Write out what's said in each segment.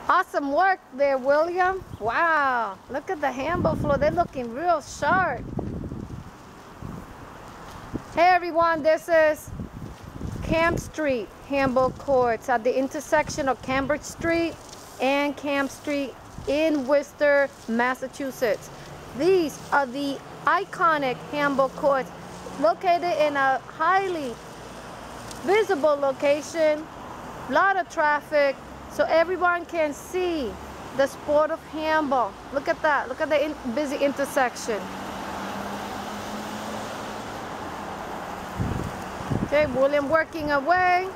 Awesome work there, William. Wow, look at the handball floor. They're looking real sharp. Hey everyone, this is Camp Street handball courts at the intersection of Cambridge Street and Camp Street in Worcester, Massachusetts. These are the iconic handball courts located in a highly visible location, a lot of traffic, so everyone can see the sport of handball. Look at that. Look at the busy intersection. Okay, William working away,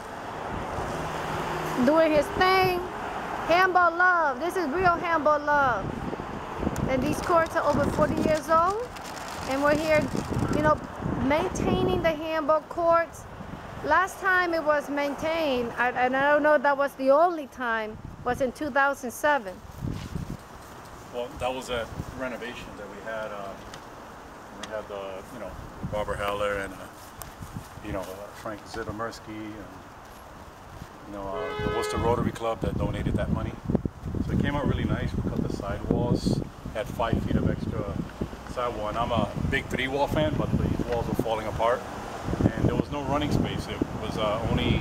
doing his thing. Handball love. This is real handball love. And these courts are over 40 years old. And we're here, you know, maintaining the handball courts. Last time it was maintained, and I don't know if that was the only time, was in 2007. Well, that was a renovation that we had. We had the, you know, Barbara Heller and, you know, Frank Zitomersky and, you know, the Worcester Rotary Club that donated that money. So it came out really nice. We cut the sidewalls, had 5 feet of extra sidewall. And I'm a big 3-wall fan, but these walls were falling apart. And there was no running space. It was only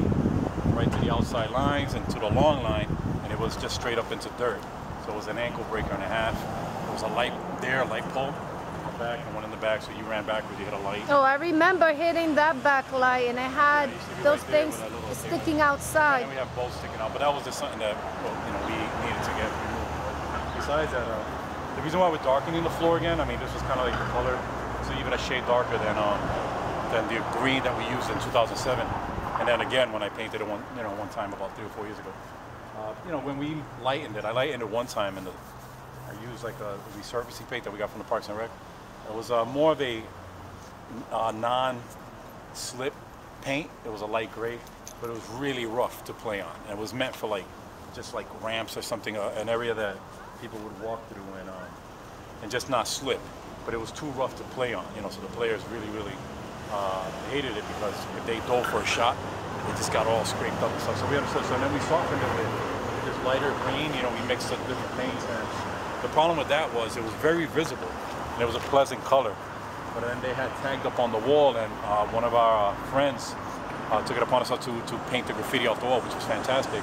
right to the outside lines and to the long line, and it was just straight up into dirt. So it was an ankle breaker and a half. There was a light there, a light pole in the back and one in the back, so you ran backwards, you hit a light. Oh, I remember hitting that backlight, and it had those right things sticking outside. And we have bolts sticking out, but that was just something that, well, you know, we needed to get removed. But besides that, the reason why we're darkening the floor again, I mean, this was kind of like the color, so even a shade darker than the green that we used in 2007. And then again, when I painted it one time about 3 or 4 years ago. You know, when we lightened it, I lightened it one time, and I used like a resurfacing paint that we got from the Parks and Rec. It was more of a non-slip paint. It was a light gray, but it was really rough to play on. And it was meant for like, just like ramps or something, an area that people would walk through and just not slip. But it was too rough to play on, you know, so the players really hated it, because if they dove for a shot, it just got all scraped up and stuff. So we understood. So then we softened it with this lighter green. You know, we mixed up different paints, and the problem with that was it was very visible, and it was a pleasant color. But then they had tagged up on the wall, and one of our friends took it upon himself to paint the graffiti off the wall, which was fantastic.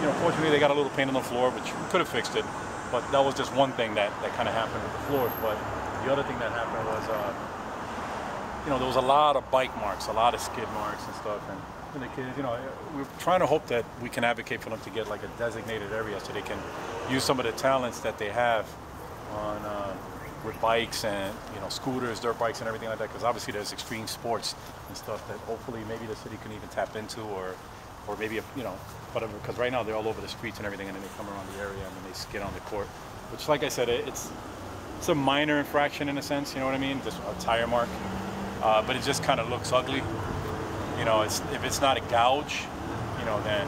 You know, fortunately they got a little paint on the floor, which we could have fixed it. But that was just one thing that kind of happened with the floors. But the other thing that happened was, you know, there was a lot of bike marks, a lot of skid marks and stuff. And the kids, you know, we're trying to hope that we can advocate for them to get like a designated area so they can use some of the talents that they have on with bikes and, you know, scooters, dirt bikes and everything like that. Because obviously there's extreme sports and stuff that hopefully maybe the city can even tap into, or maybe, you know, whatever. Because right now they're all over the streets and everything, and then they come around the area and then they skid on the court. Which, like I said, it's a minor infraction in a sense, you know what I mean? Just a tire mark. But it just kind of looks ugly. You know, if it's not a gouge, you know, then.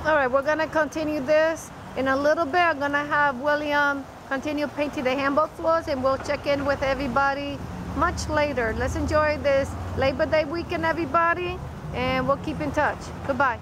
All right, we're gonna continue this in a little bit. I'm gonna have William continue painting the handball floors, and we'll check in with everybody much later. Let's enjoy this Labor Day weekend, everybody, and we'll keep in touch. Goodbye.